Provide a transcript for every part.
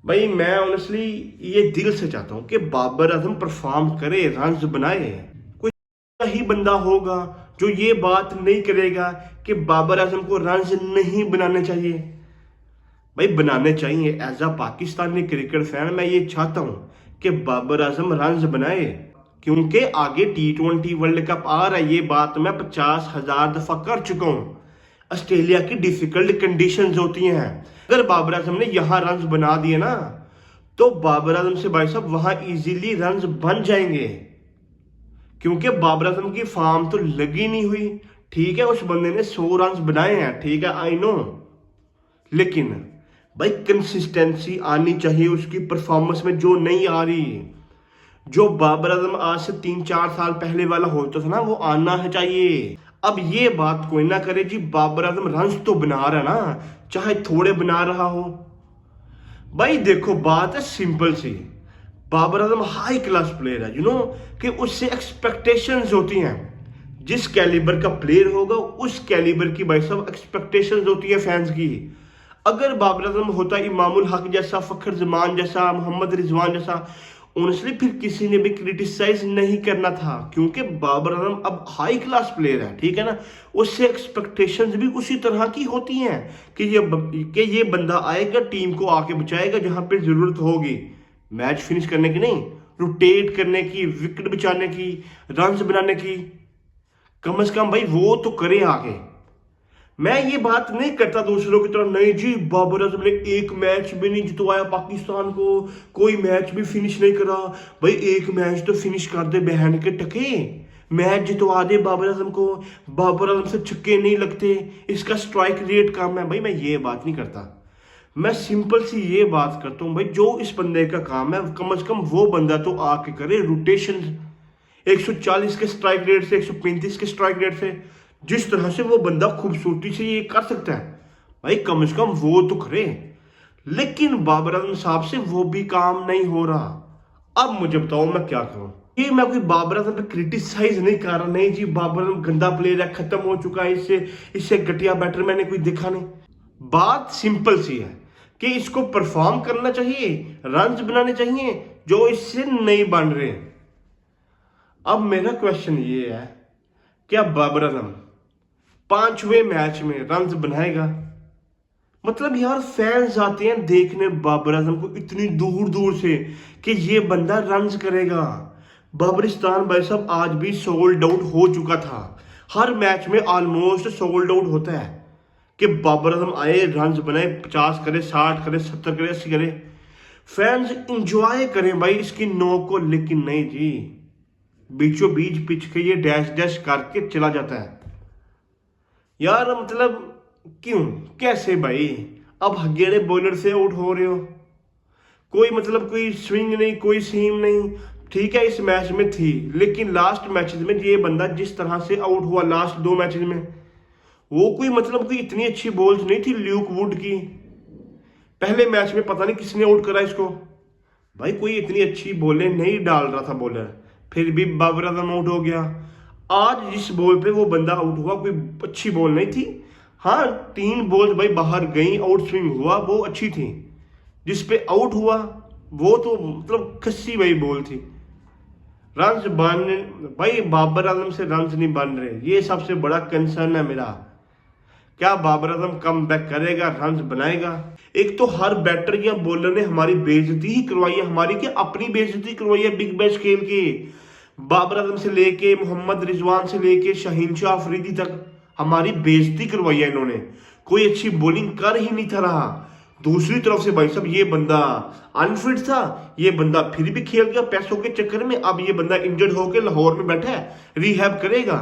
भाई मैं ऑनेस्टली ये दिल से चाहता हूँ कि बाबर आजम परफॉर्म करे, रन्स बनाए। कोई ही बंदा होगा जो ये बात नहीं करेगा कि बाबर आजम को रन्स नहीं बनाने चाहिए। भाई बनाने चाहिए। As a Pakistani cricket fan मैं ये चाहता हूँ कि बाबर आजम रन्स बनाए, क्योंकि आगे T20 वर्ल्ड कप आ रहा है। ये बात मैं 50,000 दफा कर चुका हूँ। ऑस्ट्रेलिया की डिफिकल्ट कंडीशंस होती हैं। अगर बाबर आजम ने यहाँ रन्स बना दिए ना, तो बाबर आजम से भाई साहब वहां इजीली रन्स बन जाएंगे, क्योंकि बाबर आजम की फॉर्म तो लगी नहीं हुई। ठीक है, उस बंदे ने 100 रन्स बनाए हैं, ठीक है, आई नो, लेकिन भाई कंसिस्टेंसी आनी चाहिए उसकी परफॉर्मेंस में, जो नहीं आ रही। जो बाबर आजम आज से 3-4 साल पहले वाला होता था ना, वो आना है चाहिए। अब ये बात कोई ना करे जी, बाबर आजम रन्स तो बना रहा है ना, चाहे थोड़े बना रहा हो। भाई देखो, बात है सिंपल सी। Babar Azam high class player है, कि उससे एक्सपेक्टेशंस होती हैं। जिस कैलिबर का प्लेयर होगा उस कैलिबर की भाई साहब एक्सपेक्टेशंस होती है फैंस की। अगर बाबर आजम होता इमामुल हक जैसा, फखर जमान जैसा, मोहम्मद रिजवान जैसा, ऑनेस्टली फिर किसी ने भी क्रिटिसाइज नहीं करना था, क्योंकि बाबर आजम अब हाई क्लास प्लेयर है, ठीक है ना। उससे एक्सपेक्टेशंस भी उसी तरह की होती हैं कि ये बंदा आएगा, टीम को आके बचाएगा जहां पे जरूरत होगी, मैच फिनिश करने की नहीं, रोटेट करने की, विकेट बचाने की, रन्स बनाने की। कम से कम भाई वो तो करे आगे। मैं ये बात नहीं करता दूसरों की तरह, नहीं जी बाबर आजम ने एक मैच भी नहीं जितवाया पाकिस्तान को, कोई मैच भी फिनिश नहीं करा। भाई एक मैच तो फिनिश कर दे बहन के टके, मैच जितवा दे बाबर आजम को। बाबर आजम से छक्के नहीं लगते, इसका स्ट्राइक रेट कम है। भाई मैं ये बात नहीं करता, मैं सिंपल सी ये बात करता हूँ, भाई जो इस बंदे का काम है कम से कम वो बंदा तो आके करे रोटेशन। 140 के स्ट्राइक रेट से, 135 के स्ट्राइक रेट से, जिस तरह से वो बंदा खूबसूरती से ये कर सकता है, भाई कम से कम वो तो करे। लेकिन बाबर आजम साहब से वो भी काम नहीं हो रहा। अब मुझे बताओ मैं क्या करूं। ये मैं कोई बाबर आजम पे क्रिटिसाइज नहीं कर रहा, नहीं जी बाबर आजम गंदा प्लेयर है, खत्म हो चुका है, इससे इससे घटिया बैटर मैंने कोई देखा नहीं। बात सिंपल सी है कि इसको परफॉर्म करना चाहिए, रन्स बनाने चाहिए जो इससे नहीं बन रहे। अब मेरा क्वेश्चन ये है, क्या बाबर आजम 5वें मैच में रन्स बनाएगा? मतलब यार फैंस आते हैं देखने बाबर आजम को इतनी दूर दूर से कि ये बंदा रन्स करेगा। बाबरिस्तान भाई साहब आज भी सोल्ड आउट हो चुका था, हर मैच में ऑलमोस्ट सोल्ड आउट होता है कि बाबर आजम आए, रन्स बनाए, 50 करे, 60 करे, 70 करे, 80 करे, फैंस इंजॉय करें भाई इसकी नोक को। लेकिन नहीं जी, बीचों बीच पिच के ये डैश डैश करके चला जाता है। यार मतलब क्यों, कैसे भाई? अब हगेड़े बॉलर से आउट हो रहे हो, कोई मतलब कोई स्विंग नहीं, कोई सीम नहीं। ठीक है इस मैच में थी, लेकिन लास्ट मैचेस में ये बंदा जिस तरह से आउट हुआ लास्ट 2 मैचेस में, वो कोई मतलब कोई इतनी अच्छी बॉल्स नहीं थी ल्यूक वुड की। पहले मैच में पता नहीं किसने आउट करा इसको। भाई कोई इतनी अच्छी बॉलें नहीं डाल रहा था बॉलर, फिर भी बाबर आजम आउट हो गया। आज जिस बॉल पे वो बंदा आउट हुआ कोई अच्छी बॉल नहीं थी। हाँ 3 बॉल्स भाई बाहर गई, आउट स्विंग हुआ, वो अच्छी थी। जिस पे आउट हुआ वो तो मतलब खस्सी भाई बॉल थी। रन्स बन, भाई बाबर आजम से रन्स नहीं बन रहे, ये सबसे बड़ा कंसर्न है मेरा। क्या बाबर आजम कम बैक करेगा, रन्स बनाएगा? एक तो हर बैटर या बॉलर ने हमारी बेइज्जती ही करवाई है, हमारी क्या अपनी बेइज्जती करवाई है बिग बैश खेल के। बाबर आजम से लेके, मोहम्मद रिजवान से लेके, शाहीन शाह अफरीदी तक हमारी बेइज्जती करवाई है इन्होंने। कोई अच्छी बॉलिंग कर ही नहीं था रहा। दूसरी तरफ से भाई साहब ये बंदा अनफिट था, ये बंदा फिर भी खेल गया पैसों के चक्कर में। अब ये बंदा इंजर्ड होकर लाहौर में बैठा है, रिहैब करेगा।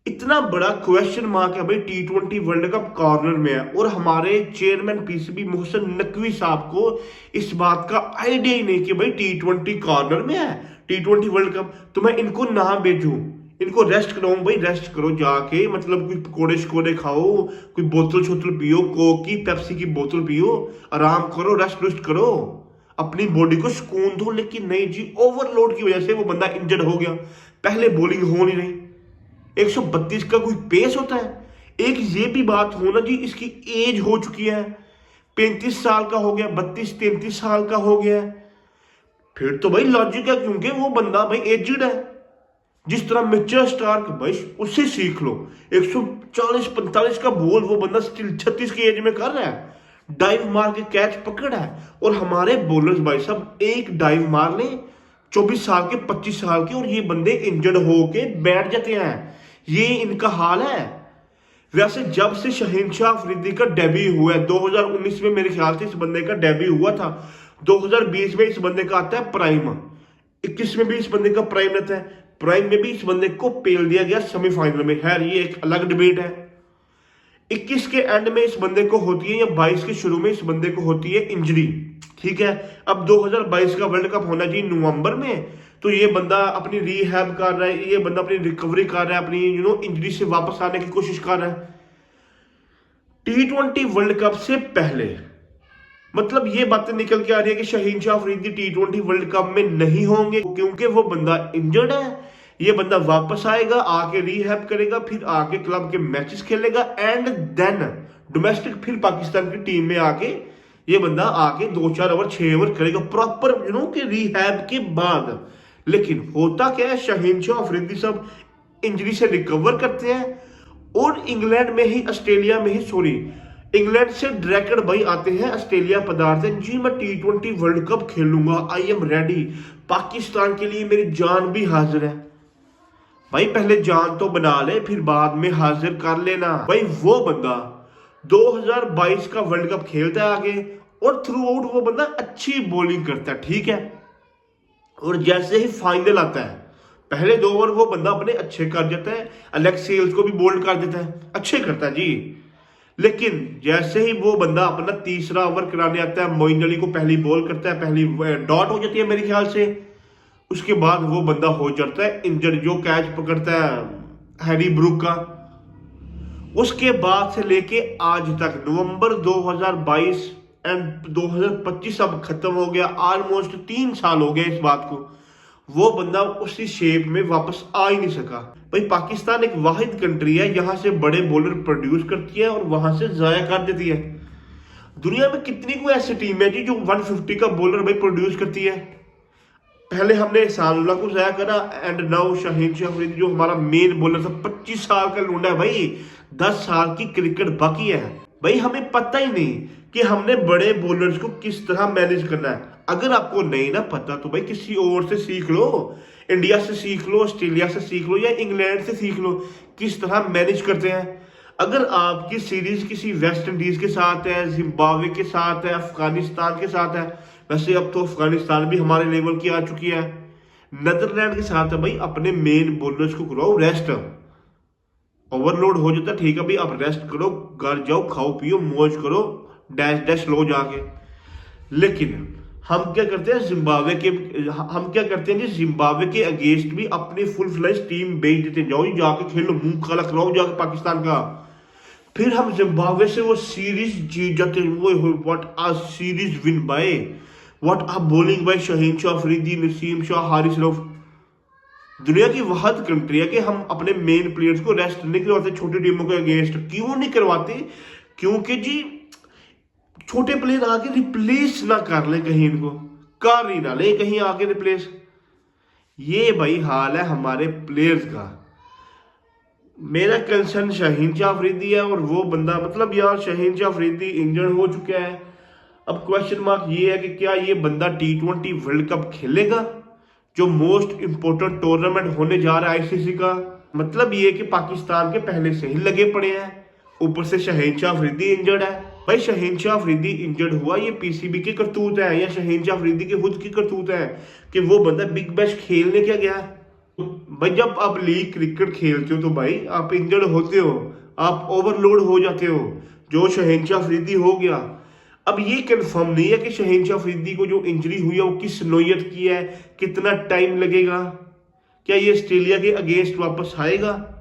इतना बड़ा क्वेश्चन मार्क है भाई, T20 वर्ल्ड कप कॉर्नर में है, और हमारे चेयरमैन पीसीबी मोहसिन नकवी साहब को इस बात का आइडिया ही नहीं कि भाई T20 कॉर्नर में है, T20 वर्ल्ड कप, तो मैं इनको ना भेजूं, इनको रेस्ट कराऊं। भाई रेस्ट करो जाके, मतलब कोई पकौड़े शकोड़े खाओ, कोई बोतल शोतल पियो, कोक की पेप्सी की बोतल पियो, आराम करो, रेस्ट वेस्ट करो, अपनी बॉडी को सुकून दो। लेकिन नहीं जी, ओवरलोड की वजह से वो बंदा इंजर्ड हो गया, पहले बॉलिंग हो नहीं रही। 132 का कोई पेस होता है? एक ये भी बात हो ना जी, इसकी एज हो चुकी है, 35 साल का हो गया, 32-33 साल का हो गया, फिर तो भाई लॉजिक है, क्योंकि वो बंदा भाई एजड है। जिस तरह मिचेल स्टार्क, भाई उससे सीख लो, 140-45 का बॉल वो बंदा स्टिल 36 की एज में कर रहा है, डाइव मार के कैच पकड़ा है। और हमारे बॉलर्स भाई सब एक डाइव मार ले 24 साल के, 25 साल के, और ये बंदे इंजर्ड होके बैठ जाते हैं। ये इनका हाल है। वैसे जब से शहीनशाह अफरीदी का डेब्यू हुआ है 2019 में, मेरे ख्याल से इस बंदे का डेब्यू हुआ था, 2020 में इस बंदे का आता है प्राइम, 21 में भी इस बंदे का प्राइम रहता है। प्राइम में भी इस बंदे को पेल दिया गया सेमीफाइनल में, है ये एक अलग डिबेट है। 21 के एंड में इस बंदे को होती है, या 22 के शुरू में इस बंदे को होती है इंजरी, ठीक है। अब 2022 का वर्ल्ड कप होना चाहिए नवंबर में, तो ये बंदा अपनी रीहैब कर रहा है, ये बंदा अपनी रिकवरी कर रहा है, अपनी इंजरी से वापस आने की कोशिश कर रहा है T20 वर्ल्ड कप से पहले। मतलब ये बातें निकल के आ रही है कि शहीनशाह अफरीदी T20 वर्ल्ड कप में नहीं होंगे, क्योंकि वो बंदा इंजर्ड है। ये बंदा वापस आएगा, आके रीहैब करेगा, फिर आके क्लब के मैचेस खेलेगा, एंड देन डोमेस्टिक फिर पाकिस्तान की टीम में आके ये बंदा आके 2-4 ओवर 6 ओवर करेगा प्रॉपर कि रीहैब के बाद। लेकिन होता क्या है, शहीनशाह अफरीदी सब इंजरी से रिकवर करते हैं, और इंग्लैंड में ही, ऑस्ट्रेलिया में ही, सॉरी, इंग्लैंड से डायरेक्टर भाई आते हैं ऑस्ट्रेलिया पधारते हैं, जी मैं T20 वर्ल्ड कप खेलूंगा, आई एम रेडी, पाकिस्तान के लिए मेरी जान भी हाजिर है। भाई पहले जान तो बना ले, फिर बाद में हाजिर कर लेना। भाई वो बंदा 2022 का वर्ल्ड कप खेलता है आगे, और थ्रू आउट वो बंदा अच्छी बॉलिंग करता है, ठीक है। और जैसे ही फाइनल आता है, पहले 2 ओवर वो बंदा अपने अच्छे कर जाता है, अलेक्स सेल्स को भी बोल्ड कर देता है, अच्छे करता है जी। लेकिन जैसे ही वो बंदा अपना तीसरा ओवर कराने आता है, मोइन अली को पहली बॉल करता है, पहली डॉट हो जाती है मेरे ख्याल से, उसके बाद वो बंदा हो जाता है इंजर्ड। जो कैच पकड़ता है हैरी ब्रूक का, उसके बाद से लेके आज तक नवंबर 2022 एंड 2025 अब खत्म हो गया, ऑलमोस्ट 3 साल हो गए इस बात को, वो बंदा उसी शेप में वापस आ ही नहीं सका। भाई पाकिस्तान एक वाहिद कंट्री है, यहां से बड़े बॉलर प्रोड्यूस करती है और वहां से जाया कर देती है। दुनिया में कितनी कोई ऐसी टीम है जी जो 150 का बॉलर भाई प्रोड्यूस करती है। पहले हमने एहसानुल्लाह को जाया करा, एंड नाउ शहीनशाह अफरीदी जो हमारा मेन बॉलर था, 25 साल का लूंडा है भाई, 10 साल की क्रिकेट बाकी है। भाई हमें पता ही नहीं कि हमने बड़े बॉलर्स को किस तरह मैनेज करना है। अगर आपको नहीं ना पता तो भाई किसी और से सीख लो, इंडिया से सीख लो, ऑस्ट्रेलिया से सीख लो, या इंग्लैंड से सीख लो किस तरह मैनेज करते हैं। अगर आपकी सीरीज किसी वेस्ट इंडीज के साथ है, जिम्बाब्वे के साथ है, अफगानिस्तान के साथ है, वैसे अब तो अफगानिस्तान भी हमारे लेवल की आ चुकी है, नीदरलैंड के साथ है, भाई अपने मेन बॉलर्स को करो रेस्ट। ओवरलोड हो जाता है, ठीक है भाई, अब रेस्ट करो, घर जाओ, खाओ पियो, मौज करो, डैश डैश लो जाके। लेकिन हम क्या करते हैं, जी जिम्बाब्वे के अगेंस्ट भी अपनी फुल फ्लैश टीम भेज देते हैं, जाओ जाके खेलो, मुंह काला कराओ जाके पाकिस्तान का। फिर हम जिम्बाब्वे से वो सीरीज जीत जाते हैं। वो what uh series win bye, what uh bowling bye शहीनशाह Afridi, Naseem Shah, Haris Rauf. दुनिया की वाहिद कंट्री है कि हम अपने मेन प्लेयर्स को रेस्ट नहीं करवाते छोटी टीमों के अगेंस्ट। क्यों नहीं करवाते? क्योंकि जी छोटे प्लेयर आके रिप्लेस ना कर ले, कहीं इनको कर ही ना ले कहीं आके रिप्लेस। ये भाई हाल है हमारे प्लेयर्स का। मेरा कंसर्न शहीनशाह अफरीदी है, और वो बंदा मतलब यार शहीनशाह अफरीदी इंजर्ड हो चुका है। अब क्वेश्चन मार्क ये है कि क्या ये बंदा T20 वर्ल्ड कप खेलेगा, जो मोस्ट इंपोर्टेंट टूर्नामेंट होने जा रहा है आईसीसी का। मतलब ये कि पाकिस्तान के पहले से ही लगे पड़े हैं, ऊपर से शहीनशाह अफरीदी इंजर्ड है। भाई शहीनशाह अफरीदी इंजर्ड हुआ, ये पीसीबी की करतूत है या शहीनशाह अफरीदी के खुद की करतूत है कि वो बंदा बिग बैश खेलने क्या गया। भाई जब आप लीग क्रिकेट खेलते हो तो भाई आप इंजर्ड होते हो, आप ओवरलोड हो जाते हो, जो शहीनशाह अफरीदी हो गया। अब ये कंफर्म नहीं है कि शहीनशाह अफरीदी को जो इंजरी हुई है वो किस नौयत की है, कितना टाइम लगेगा, क्या ये ऑस्ट्रेलिया के अगेंस्ट वापस आएगा।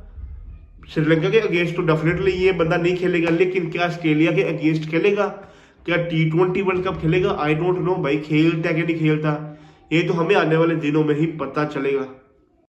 श्रीलंका के अगेंस्ट तो डेफिनेटली ये बंदा नहीं खेलेगा, लेकिन क्या ऑस्ट्रेलिया के अगेंस्ट खेलेगा, क्या T20 वर्ल्ड कप खेलेगा, आई डोंट नो भाई। खेलता है कि नहीं खेलता ये तो हमें आने वाले दिनों में ही पता चलेगा।